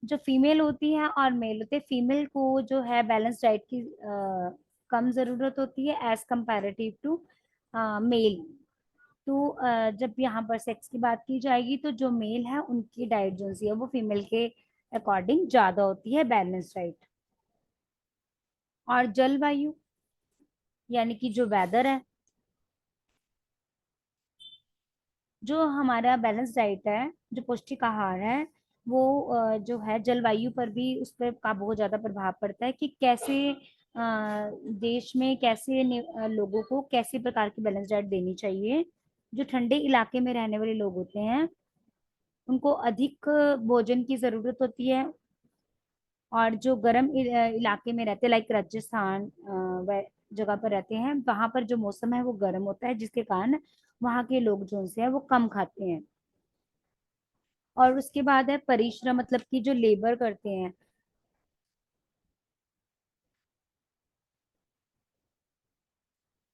जो फीमेल होती है और मेल होते हैं, फीमेल को जो है बैलेंस डाइट की कम जरूरत होती है एज कंपैरेटिव टू मेल। तो जब यहाँ पर सेक्स की बात की जाएगी तो जो मेल है उनकी डाइट जो सी है वो फीमेल के अकॉर्डिंग ज्यादा होती है बैलेंस डाइट। और जलवायु यानी कि जो वेदर है, जो हमारा बैलेंस डाइट है, जो पौष्टिक आहार है, वो जो है जलवायु पर भी उस पर का बहुत ज्यादा प्रभाव पड़ता है कि कैसे देश में कैसे लोगों को कैसे प्रकार की बैलेंस डाइट देनी चाहिए। जो ठंडे इलाके में रहने वाले लोग होते हैं उनको अधिक भोजन की जरूरत होती है। और जो गर्म इलाके में रहते हैं लाइक राजस्थान वह जगह पर रहते हैं, वहां पर जो मौसम है वो गर्म होता है, जिसके कारण वहां के लोग जो से है वो कम खाते हैं। और उसके बाद है परिश्रम, मतलब कि जो लेबर करते हैं,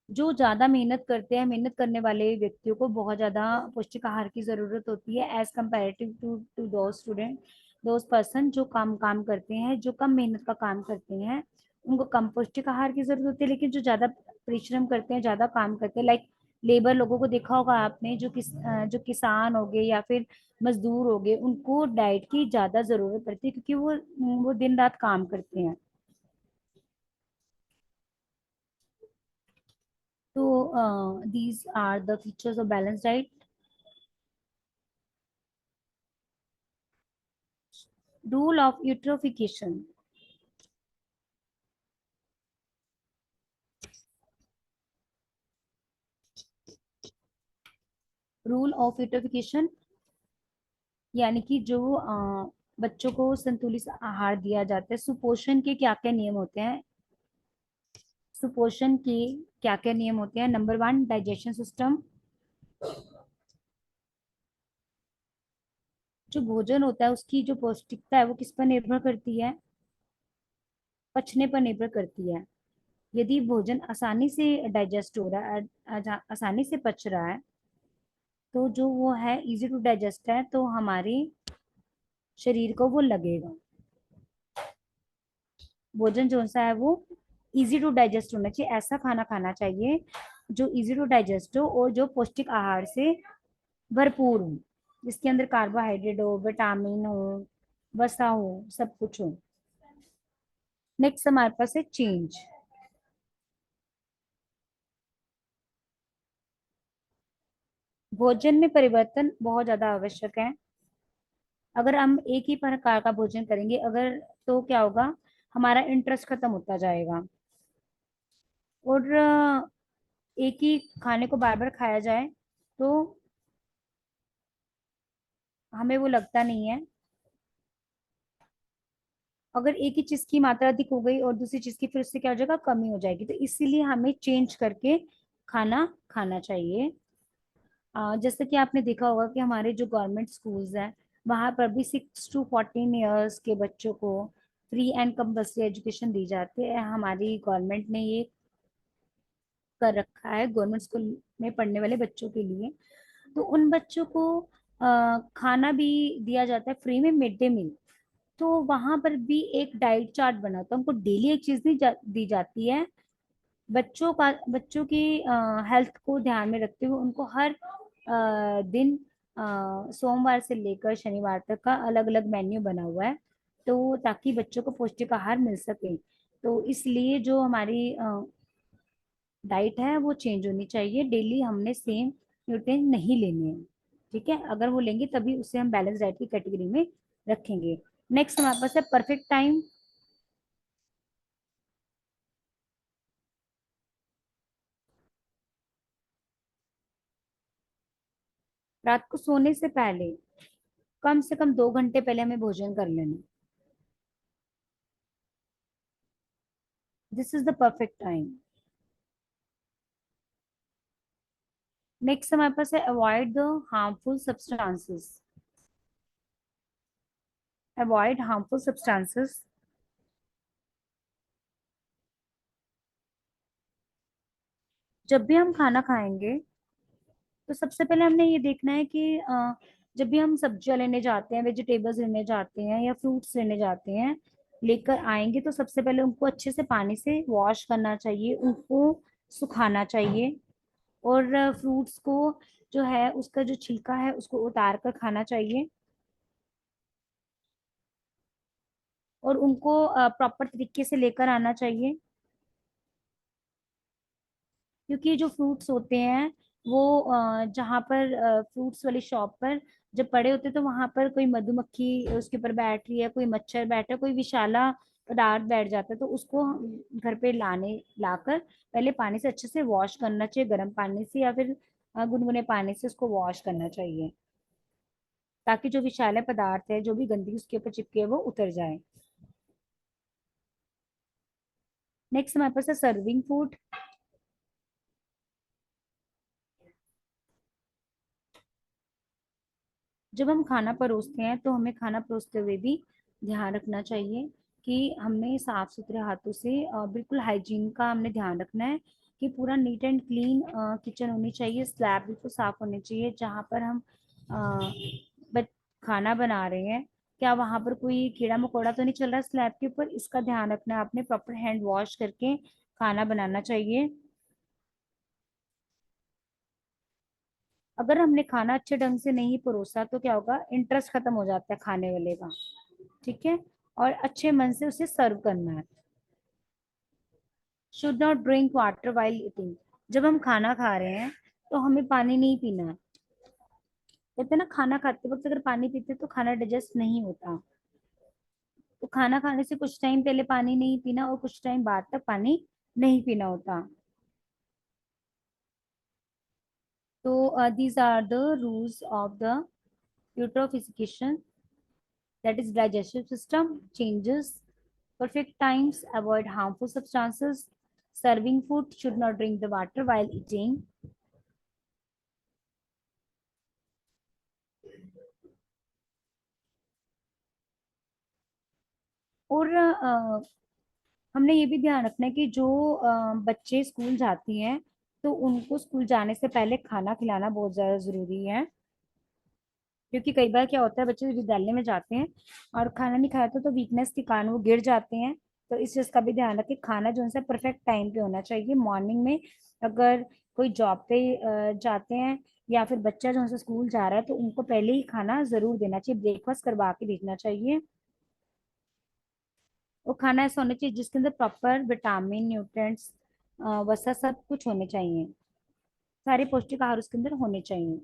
जो ज्यादा मेहनत करते हैं, मेहनत करने वाले व्यक्तियों को बहुत ज्यादा पौष्टिक आहार की जरूरत होती है एज कम्पेरेटिव टू टू दो स्टूडेंट, दो पर्सन जो कम काम करते हैं, जो कम मेहनत का काम करते हैं, उनको कम पौष्टिक आहार की जरूरत होती है। लेकिन जो ज्यादा परिश्रम करते हैं, ज्यादा काम करते हैं, लाइक लेबर लोगों को देखा होगा आपने, जो किसान हो गए या फिर मजदूर हो गए, उनको डाइट की ज्यादा जरूरत पड़ती है क्योंकि वो दिन रात काम करते हैं। तो these are the features of balanced diet. Rule of eutrophication. Rule of eutrophication यानी कि जो बच्चों को संतुलित आहार दिया जाता है, सुपोषण के क्या क्या नियम होते हैं। सुपोषण के क्या क्या नियम होते हैं? Number one, digestion system. जो भोजन होता है उसकी जो पौष्टिकता है वो किस पर निर्भर करती है? पचने पर निर्भर करती है। यदि भोजन आसानी से डाइजेस्ट हो रहा है, आसानी से पच रहा है, तो जो वो है इजी टू डाइजेस्ट है, तो हमारे शरीर को वो लगेगा। भोजन जो सा है वो इजी टू डाइजेस्ट होना चाहिए, ऐसा खाना खाना चाहिए जो इजी टू डाइजेस्ट हो और जो पौष्टिक आहार से भरपूर हो, जिसके अंदर कार्बोहाइड्रेट हो, विटामिन हो, वसा हो, सब कुछ हो। नेक्स्ट हमारे पास है चेंज। भोजन में परिवर्तन बहुत ज्यादा आवश्यक है। अगर हम एक ही प्रकार का भोजन करेंगे अगर, तो क्या होगा, हमारा इंटरेस्ट खत्म होता जाएगा। और एक ही खाने को बार बार खाया जाए तो हमें वो लगता नहीं है। अगर एक ही चीज की मात्रा अधिक हो गई और दूसरी चीज की फिर उससे क्या हो जाएगा, कमी हो जाएगी। तो इसीलिए हमें चेंज करके खाना खाना चाहिए। जैसे कि आपने देखा होगा कि हमारे जो गवर्नमेंट स्कूल्स हैं वहां पर भी 6 to 14 ईयर्स के बच्चों को फ्री एंड कंपल्सरी एजुकेशन दी जाती है। हमारी गवर्नमेंट ने ये कर रखा है गवर्नमेंट स्कूल में पढ़ने वाले बच्चों के लिए। तो उन बच्चों को खाना भी दिया जाता है फ्री में, मिड डे मील। तो वहां पर भी एक डाइट चार्ट बना होता है, उनको डेली एक चीज दी जाती है। बच्चों की हेल्थ को ध्यान में रखते हुए उनको हर दिन सोमवार से लेकर शनिवार तक का अलग अलग मेन्यू बना हुआ है, तो ताकि बच्चों को पौष्टिक आहार मिल सके। तो इसलिए जो हमारी डाइट है वो चेंज होनी चाहिए, डेली हमने सेम न्यूट्रिएंट नहीं लेने हैं। ठीक है, अगर वो लेंगे तभी उसे हम बैलेंस डाइट की कैटेगरी में रखेंगे। नेक्स्ट हमारे पास है परफेक्ट टाइम। रात को सोने से पहले कम से कम 2 घंटे पहले हमें भोजन कर लेना। This is the perfect time. Next हमारे पास है avoid the harmful substances. Avoid harmful substances. जब भी हम खाना खाएंगे तो सबसे पहले हमने ये देखना है कि जब भी हम सब्जियां लेने जाते हैं, वेजिटेबल्स लेने जाते हैं या फ्रूट्स लेने जाते हैं, लेकर आएंगे तो सबसे पहले उनको अच्छे से पानी से वॉश करना चाहिए, उनको सुखाना चाहिए। और फ्रूट्स को जो है उसका जो छिलका है उसको उतार कर खाना चाहिए। और उनको प्रॉपर तरीके से लेकर आना चाहिए, क्योंकि जो फ्रूट्स होते हैं वो जहाँ पर फ्रूट्स वाली शॉप पर जब पड़े होते हैं तो वहां पर कोई मधुमक्खी उसके ऊपर बैठ रही है, कोई मच्छर बैठा है, कोई विषाला पदार्थ बैठ जाता है, तो उसको घर पे लाकर पहले पानी से अच्छे से वॉश करना चाहिए, गर्म पानी से या फिर गुनगुने पानी से उसको वॉश करना चाहिए, ताकि जो विषैले पदार्थ है, जो भी गंदगी उसके ऊपर चिपकी है, वो उतर जाए। नेक्स्ट हमारे पास है सर्विंग फूड। जब हम खाना परोसते हैं तो हमें खाना परोसते हुए भी ध्यान रखना चाहिए कि हमने साफ सुथरे हाथों से बिल्कुल हाइजीन का हमने ध्यान रखना है, कि पूरा नीट एंड क्लीन किचन होनी चाहिए, स्लैब बिल्कुल साफ होनी चाहिए जहाँ पर हम अ, बच खाना बना रहे हैं। क्या वहां पर कोई कीड़ा मकोड़ा तो नहीं चल रहा स्लैब के ऊपर, इसका ध्यान रखना है आपने, प्रॉपर हैंड वॉश करके खाना बनाना चाहिए। अगर हमने खाना अच्छे ढंग से नहीं परोसा तो क्या होगा, इंटरेस्ट खत्म हो जाता है खाने वाले का। ठीक है, और अच्छे मन से उसे सर्व करना है। Should not drink water while eating. जब हम खाना खा रहे हैं तो हमें पानी नहीं पीना है। कहते हैं ना, खाना खाते वक्त अगर पानी पीते तो खाना डाइजेस्ट नहीं होता। तो खाना खाने से कुछ टाइम पहले पानी नहीं पीना और कुछ टाइम बाद तक पानी नहीं पीना होता। तो these are the rules of the putrefaction, that is digestive system changes, perfect times, avoid harmful substances, serving food, should not drink the water while eating. और हमने ये भी ध्यान रखना है कि जो बच्चे स्कूल जाती हैं तो उनको स्कूल जाने से पहले खाना खिलाना बहुत ज्यादा जरूरी है। क्योंकि कई बार क्या होता है, बच्चे विद्यालय में जाते हैं और खाना नहीं खाया तो वीकनेस के कारण वो गिर जाते हैं। तो इस चीज का भी ध्यान रखें, खाना जो है परफेक्ट टाइम पे होना चाहिए मॉर्निंग में। अगर कोई जॉब पे जाते हैं या फिर बच्चा जो है स्कूल जा रहा है तो उनको पहले ही खाना जरूर देना चाहिए, ब्रेकफास्ट करवा के भेजना चाहिए। वो खाना ऐसा होना चाहिए जिसके अंदर प्रॉपर विटामिन, न्यूट्रिएंट्स, वसा सब कुछ होने चाहिए, सारे पौष्टिक आहार उसके अंदर होने चाहिए।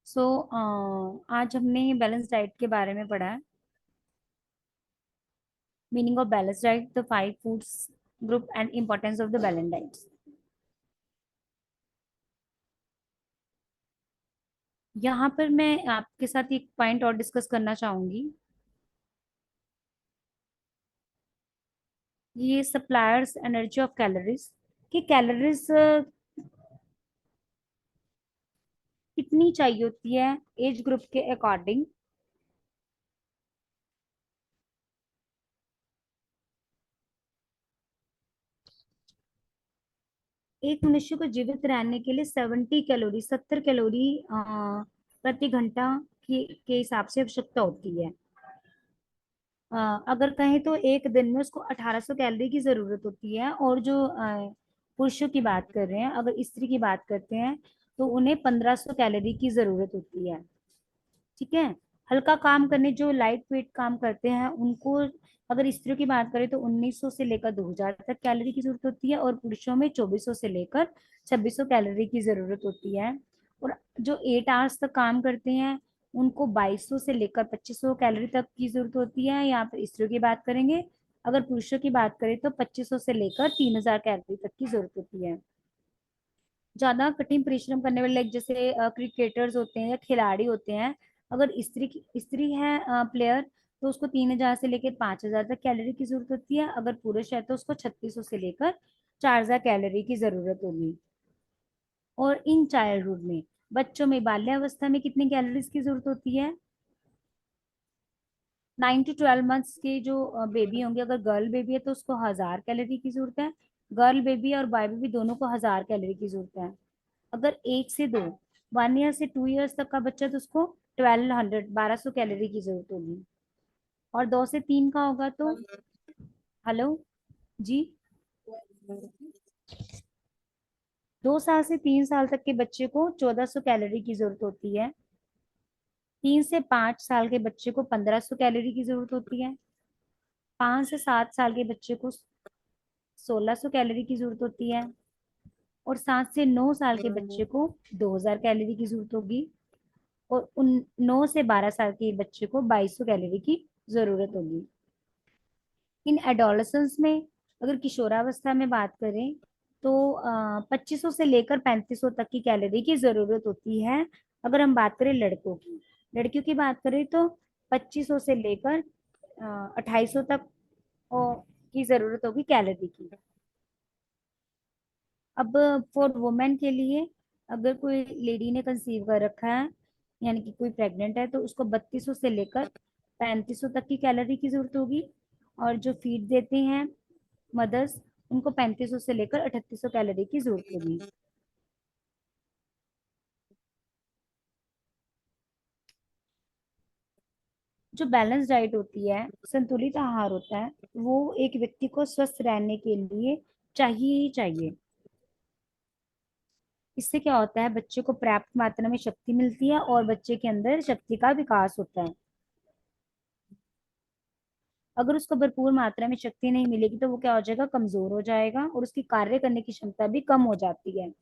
सो आज हमने बैलेंस डाइट के बारे में पढ़ा है। Meaning of balance diet, the 5 foods group and importance of the balance diets. यहाँ पर मैं आपके साथ एक पॉइंट और डिस्कस करना चाहूंगी। ये सप्लायर्स एनर्जी ऑफ कैलोरीज, कि कैलोरीज कितनी चाहिए होती है एज ग्रुप के अकॉर्डिंग। एक मनुष्य को जीवित रहने के लिए 70 कैलोरी, 70 कैलोरी प्रति घंटा के हिसाब से आवश्यकता होती है। अगर कहें तो एक दिन में उसको 1800 कैलोरी की जरूरत होती है। और जो पुरुषों की बात कर रहे हैं, अगर स्त्री की बात करते हैं तो उन्हें 1500 कैलोरी की जरूरत होती है। ठीक है, हल्का काम करने जो लाइट वेट काम करते हैं उनको अगर स्त्रियों की बात करें तो 1900 से लेकर 2000 तक कैलोरी की जरूरत होती है, और पुरुषों में 2400 से लेकर 2600 कैलोरी की जरूरत होती है। और जो 8 आवर्स तक काम करते हैं उनको 2200 से लेकर 2500 कैलोरी तक की जरूरत होती है। यहाँ पर स्त्रियों की बात करेंगे, अगर पुरुषों की बात करें तो 2500 से लेकर 3000 कैलोरी तक की जरूरत होती है। ज्यादा कठिन परिश्रम करने वाले like जैसे क्रिकेटर्स होते हैं या खिलाड़ी होते हैं, अगर स्त्री है प्लेयर, तो उसको 3000 से लेकर 5000 तक कैलोरी की जरूरत होती है। अगर पुरुष है तो उसको 3600 से लेकर 4000 कैलोरी की जरूरत होगी। और इन चाइल्डहुड में बच्चों में बाल्यावस्था में कितनी कैलोरीज की जरूरत होती है? 9 to 12 मंथ्स के जो बेबी होंगे, अगर गर्ल बेबी है तो उसको 1000 कैलोरी की जरूरत है। गर्ल बेबी और बॉय बेबी दोनों को 1000 कैलोरी की जरूरत है। अगर 1 से 2, 1 ईयर से 2 ईयर्स तक का बच्चा, तो उसको 1200 कैलोरी की जरूरत होगी। और 2 से 3 का होगा तो, हेलो जी, 2 साल से 3 साल तक के बच्चे को 1400 कैलोरी की जरूरत होती है। 3 से 5 साल के बच्चे को 1500 कैलोरी की जरूरत होती है। 5 से 7 साल के बच्चे को 1600 कैलोरी की जरूरत होती है। और 7 से 9 साल के बच्चे को 2000 कैलोरी की जरूरत होगी। और उन 9 से 12 साल के बच्चे को 2200 कैलोरी की जरूरत होगी। इन एडोलसेंस में, अगर किशोरावस्था में बात करें, तो 2500 से लेकर 3500 तक की कैलोरी की जरूरत होती है। अगर हम बात करें लड़कों की, लड़कियों की बात करें तो 2500 से लेकर 2800 तक की जरूरत होगी कैलोरी की। अब फॉर वुमेन के लिए, अगर कोई लेडी ने कंसीव कर रखा है, यानी कि कोई प्रेग्नेंट है, तो उसको 3200 से लेकर 3500 तक की कैलोरी की जरूरत होगी। और जो फीड देते हैं मदर्स, उनको 3500 से लेकर 3800 कैलोरी की जरूरत होगी। जो बैलेंस डाइट होती है, संतुलित आहार होता है, वो एक व्यक्ति को स्वस्थ रहने के लिए चाहिए ही चाहिए। इससे क्या होता है, बच्चे को पर्याप्त मात्रा में शक्ति मिलती है और बच्चे के अंदर शक्ति का विकास होता है। अगर उसको भरपूर मात्रा में शक्ति नहीं मिलेगी तो वो क्या हो जाएगा, कमजोर हो जाएगा और उसकी कार्य करने की क्षमता भी कम हो जाती है।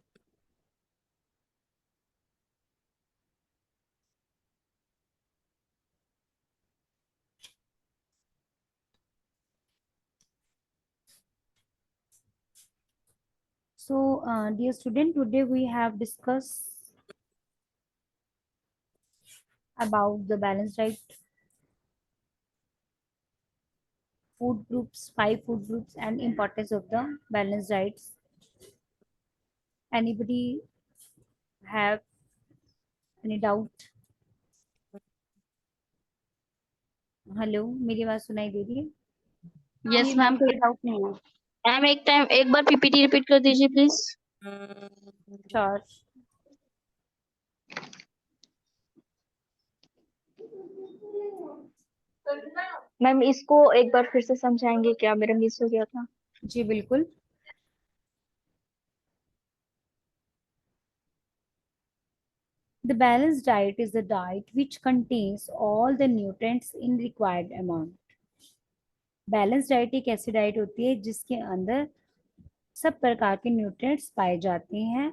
So, dear student, today we have discussed about the balanced diet, food groups, 5 food groups, and importance of the balanced diets. Anybody have any doubt? Hello, मेरी आवाज सुनाई दे रही है? यस मैम, कोई डाउट नहीं है। मैम एक बार पीपीटी रिपीट कर दीजिए प्लीज। श्योर। मैम इसको एक बार फिर से समझाएंगे क्या, मेरा मिस हो गया था। जी बिल्कुल। The balanced diet is a diet which contains all the nutrients in required amount. Balance diet एक ऐसी डाइट होती है जिसके अंदर सब प्रकार के न्यूट्रिएंट्स पाए जाते हैं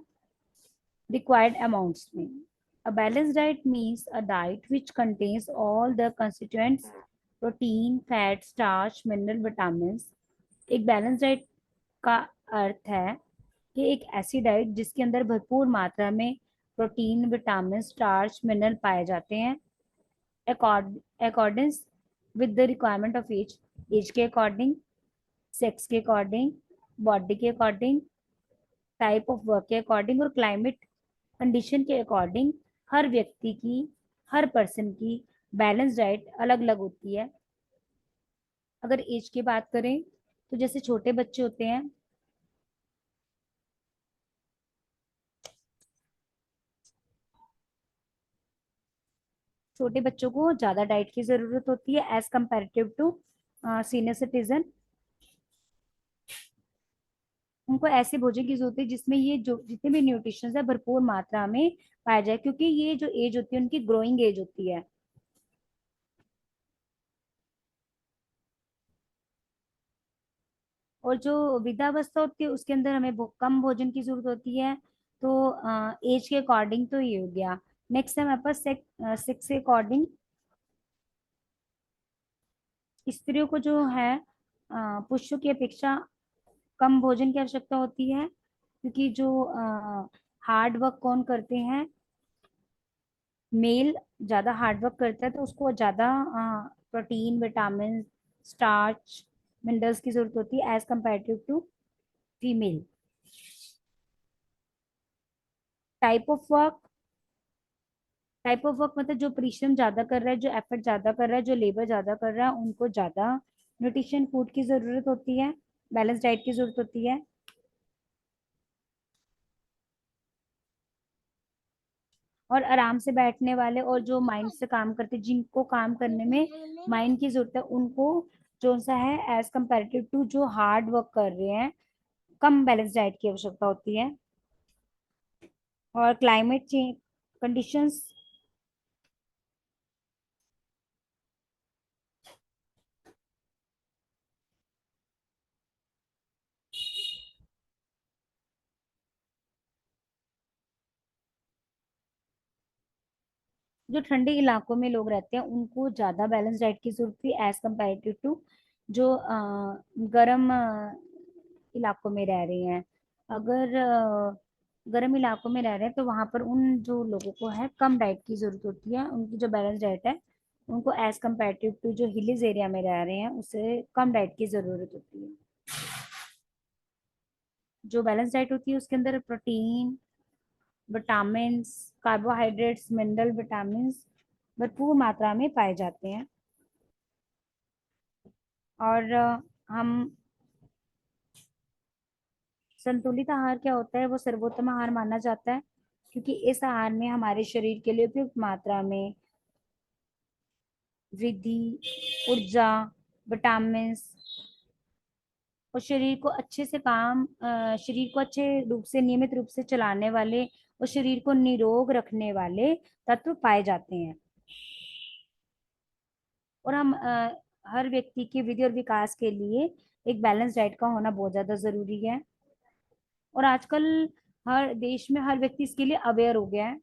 required amounts में. A balanced diet means a diet which contains all the constituents protein, fat, starch, mineral, vitamins. एक बैलेंस डाइट का अर्थ है कि एक ऐसी डाइट जिसके अंदर भरपूर मात्रा में प्रोटीन, विटामिन, स्टार्च, मिनरल पाए जाते हैं according with the requirement of age के अकॉर्डिंग, सेक्स के अकॉर्डिंग, बॉडी के अकॉर्डिंग, टाइप ऑफ वर्क के अकॉर्डिंग और क्लाइमेट कंडीशन के अकॉर्डिंग हर व्यक्ति की, हर पर्सन की बैलेंस डाइट अलग अलग होती है। अगर एज की बात करें तो जैसे छोटे बच्चे होते हैं, छोटे बच्चों को ज्यादा डाइट की जरूरत होती है as comparative to senior citizen. उनको ऐसे भोजन की जरूरत है जिसमें ये जो जितने भी न्यूट्रिशन है भरपूर मात्रा में पाया जाए, क्योंकि ये जो एज होती है उनकी ग्रोइंग एज होती है। और जो वृद्धावस्था होती है उसके अंदर हमें कम भोजन की जरूरत होती है। तो एज के अकॉर्डिंग तो ये हो गया। नेक्स्ट है हमारे पास सेक्स के अकॉर्डिंग। स्त्रियों को जो है पुरुषों की अपेक्षा कम भोजन की आवश्यकता होती है, क्योंकि जो हार्ड वर्क कौन करते हैं, मेल ज्यादा हार्ड वर्क करता है तो उसको ज्यादा प्रोटीन, विटामिन, स्टार्च, मिनरल्स की जरूरत होती है as comparative to female. Type of work, type of work मतलब जो परिश्रम ज्यादा कर रहा है, जो एफर्ट ज्यादा कर रहा है, जो लेबर ज्यादा कर रहा है, उनको ज्यादा न्यूट्रिशन फूड की जरूरत होती है, बैलेंस डाइट की जरूरत होती है। और आराम से बैठने वाले और जो माइंड से काम करते, जिनको काम करने में माइंड की जरूरत है, उनको जो सा है एज कम्पेरेटिव टू जो हार्ड वर्क कर रहे हैं, कम बैलेंस डाइट की आवश्यकता होती है। और क्लाइमेट चेंज कंडीशंस, जो ठंडे इलाकों में लोग रहते हैं उनको ज्यादा बैलेंस डाइट की जरूरत थी एज कम्पेरेटिव टू जो गर्म इलाकों में रह रहे हैं। अगर गर्म इलाकों में रह रहे हैं तो वहां पर उन जो लोगों को है कम डाइट की जरूरत होती है, उनकी जो बैलेंस डाइट है उनको एज कम्पेरेटिव टू जो हिलीज एरिया में रह रहे हैं उससे कम डाइट की जरूरत होती है। जो बैलेंस डाइट होती है उसके अंदर protein, vitamins, carbohydrates, mineral, vitamins भरपूर मात्रा में पाए जाते हैं। और हम संतुलित आहार क्या होता है, वो सर्वोत्तम आहार माना जाता है क्योंकि इस आहार में हमारे शरीर के लिए उपयुक्त मात्रा में वृद्धि, ऊर्जा, विटामिन्स और शरीर को अच्छे रूप से नियमित रूप से चलाने वाले और शरीर को निरोग रखने वाले तत्व पाए जाते हैं। और हम हर व्यक्ति के वृद्धि और विकास के लिए एक बैलेंस डाइट का होना बहुत ज्यादा जरूरी है। और आजकल हर देश में हर व्यक्ति इसके लिए अवेयर हो गया है।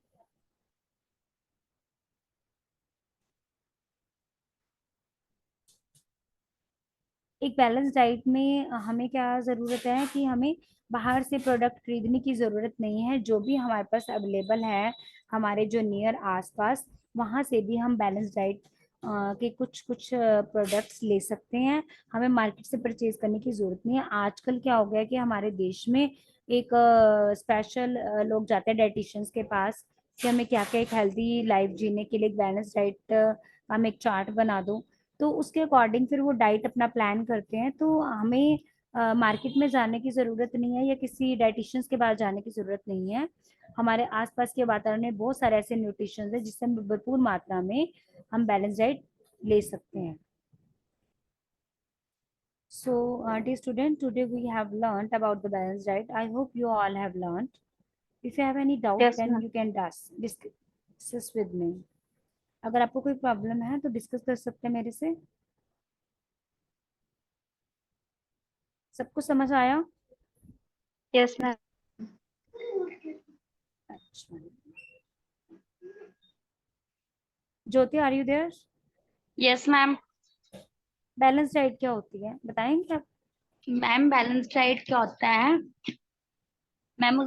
एक बैलेंस डाइट में हमें क्या ज़रूरत है कि हमें बाहर से प्रोडक्ट खरीदने की ज़रूरत नहीं है, जो भी हमारे पास अवेलेबल है हमारे जो नियर आसपास, वहाँ से भी हम बैलेंस डाइट के कुछ कुछ प्रोडक्ट्स ले सकते हैं। हमें मार्केट से परचेज करने की ज़रूरत नहीं है। आजकल क्या हो गया है कि हमारे देश में एक स्पेशल लोग जाते हैं डाइटिशियंस के पास कि हमें क्या क्या एक हेल्दी लाइफ जीने के लिए एक बैलेंस डाइट हम एक चार्ट बना दो, तो उसके अकॉर्डिंग फिर वो डाइट अपना प्लान करते हैं। तो हमें मार्केट में जाने की ज़रूरत नहीं है या किसी डाइटिशियंस के पास जाने की ज़रूरत नहीं है। हमारे आसपास के वातावरण में बहुत सारे ऐसे न्यूट्रिशन है जिससे हम भरपूर मात्रा में हम बैलेंस डाइट ले सकते हैं। So, dear student, today we have learned about the balanced diet. I hope you all have learned. If you have any doubt, Yes, then ma'am. you can discuss with me. अगर आपको कोई problem है तो discuss कर सकते हैं मेरे से। सबको समझ आया? Yes, ma'am. अच्छा, Jyoti, are you there? Yes, ma'am. Balance diet क्या होती है बताएंगे आप? मैम बैलेंस डाइट क्या होता है? मैम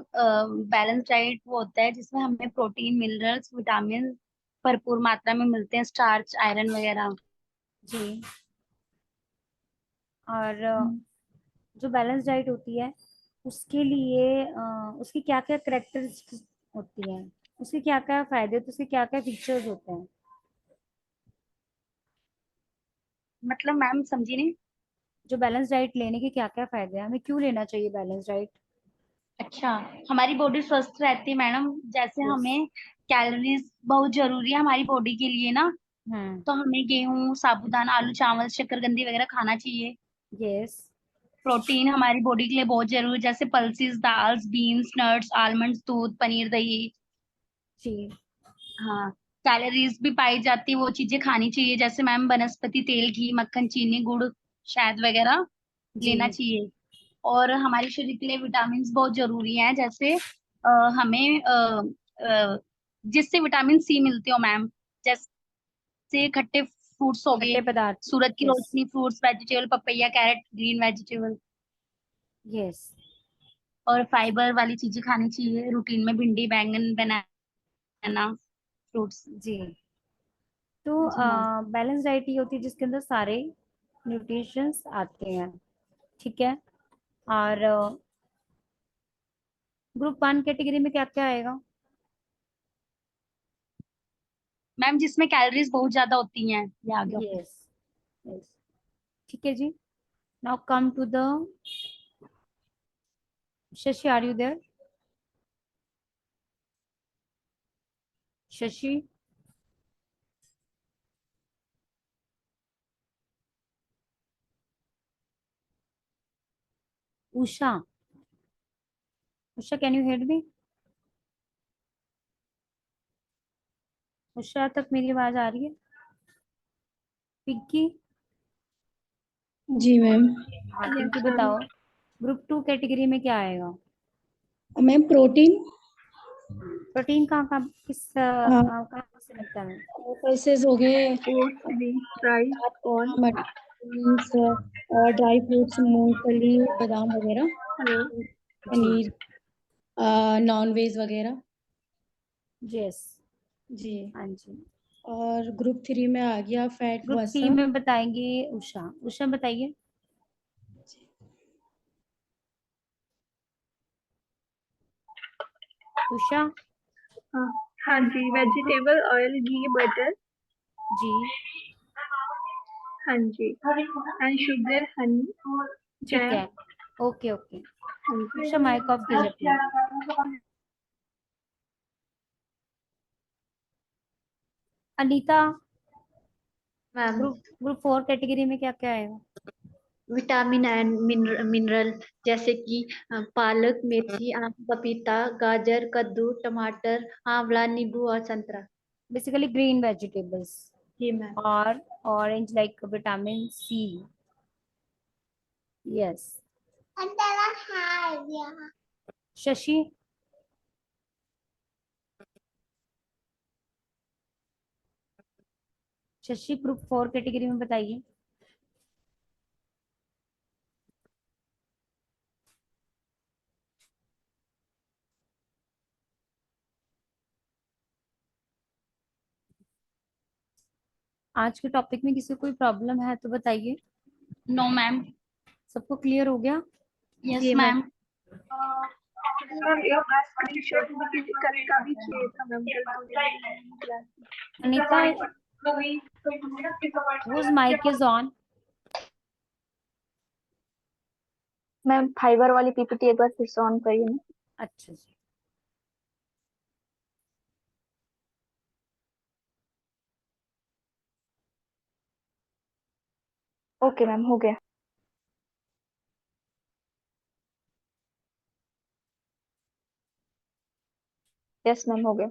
बैलेंस डाइट वो होता है जिसमें हमें प्रोटीन, मिनरल्स, विटामिन भरपूर मात्रा में मिलते हैं, स्टार्च, आयरन वगैरह। जी। और जो बैलेंस डाइट होती है उसके लिए उसकी क्या क्या करेक्टरिस्टिक्स होती हैं, उसके क्या क्या फायदे होते हैं, उसके क्या क्या फीचर्स होते हैं? मतलब मैम समझी नहीं। जो बैलेंस डाइट लेने के क्या क्या फायदे हैं, हमें क्यों लेना चाहिए बैलेंस डाइट? अच्छा, हमारी बॉडी स्वस्थ रहती है मैडम। जैसे यस। हमें कैलोरीज बहुत जरूरी है हमारी बॉडी के लिए ना, हम्म। तो हमें गेहूं, साबूदाना, आलू, चावल, शक्करकंदी वगैरह खाना चाहिए। यस। प्रोटीन हमारी बॉडी के लिए बहुत जरूरी है, जैसे pulses, dals, beans, nuts, almonds, दूध, पनीर, दही। जी। हाँ, कैलोरीज भी पाई जाती है, वो चीजें खानी चाहिए, जैसे मैम वनस्पति तेल, घी, मक्खन, चीनी, गुड़, शहद वगैरह जी। लेना चाहिए। और हमारे शरीर के लिए विटामिन बहुत जरूरी हैं, जैसे हमें जिससे विटामिन सी मिलते हो मैम, जैसे खट्टे फ्रूट्स हो गए, खट्टे पदार्थ। सूरज की यस। रोशनी, fruits, vegetable, papaya, carrot, green vegetable. Yes. और फाइबर वाली चीजें खानी चाहिए रूटीन में, भिंडी, बैंगन, बनाना, फ्रूट्स। जी। तो जी मैम। बैलेंस डाइट ये होती है जिसके अंदर सारे न्यूट्रिशंस आते हैं, ठीक है। और ग्रुप वन कैटेगरी में क्या क्या आएगा? मैम जिसमें कैलोरीज बहुत ज्यादा होती हैं, ये आ गया। यस यस, ठीक है जी। Now come to the Shashi, are you there? Shashi, Usha, Usha can you hear me? Usha तक मेरी आवाज आ रही है? पिंकी, जी मैम। हाँ पिंकी बताओ, ग्रुप 2 कैटेगरी में क्या आएगा? मैम प्रोटीन, प्रोटीन कहाँ कहाँ किस हाँ, कहाँ से लगता है? पल्सेस हो गए, ओट्स भी, राइस, कॉर्न। मटर, बीन्स और ड्राई फ्रूट्स, मूंगफली, बादाम वगैरह, हेलो। पनीर, नॉन वेज वगैरह। यस, जी। हाँ जी। और ग्रुप 3 में आ गया फैट ग्रुप 3 वसा। में बताएंगे उषा। उषा बताइए। उषा, हाँ हाँ जी, ग्रुप, वेजिटेबल ऑयल, घी, बटर। जी हाँ जी, एंड शुगर, हनी, ठीक जैम। है, ओके ओके। हाँ जी। उषा माइक ऑफ कीजिए please. Anita, ma'am, group 4 category में क्या क्या आएगा? विटामिन एंड मिनरल जैसे कि पालक, मेथी, आम, पपीता, गाजर, कद्दू, टमाटर, आंवला, नींबू और संतरा। Basically green vegetables. जी मैम। और orange like vitamin C. Yes. Shashi, Shashi group 4 category में बताइए। आज के टॉपिक में किसी को कोई प्रॉब्लम है तो बताइए। No ma'am. सबको क्लियर हो गया? यस जी मैम। मैम। मैम एक स्क्रीनशॉट मुझे कल का भी चाहिए था मैम, कल Anita, whose mic is on? Ma'am fibre वाली पीपीटी एक बार फिर से ऑन करिए ना। अच्छा जी। ओके मैम, हो गया। यस मैम, हो गया।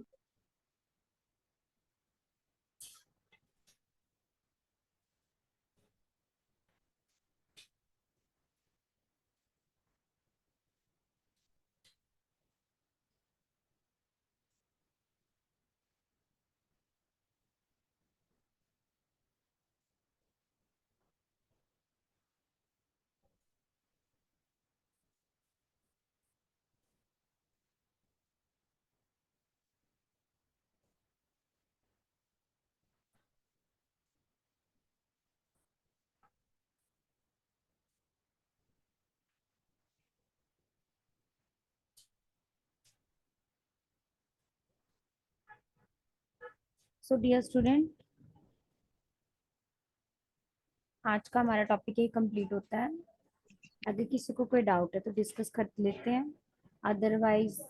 सो डियर स्टूडेंट, आज का हमारा टॉपिक यही कंप्लीट होता है। अगर किसी को कोई डाउट है तो डिस्कस कर लेते हैं, अदरवाइज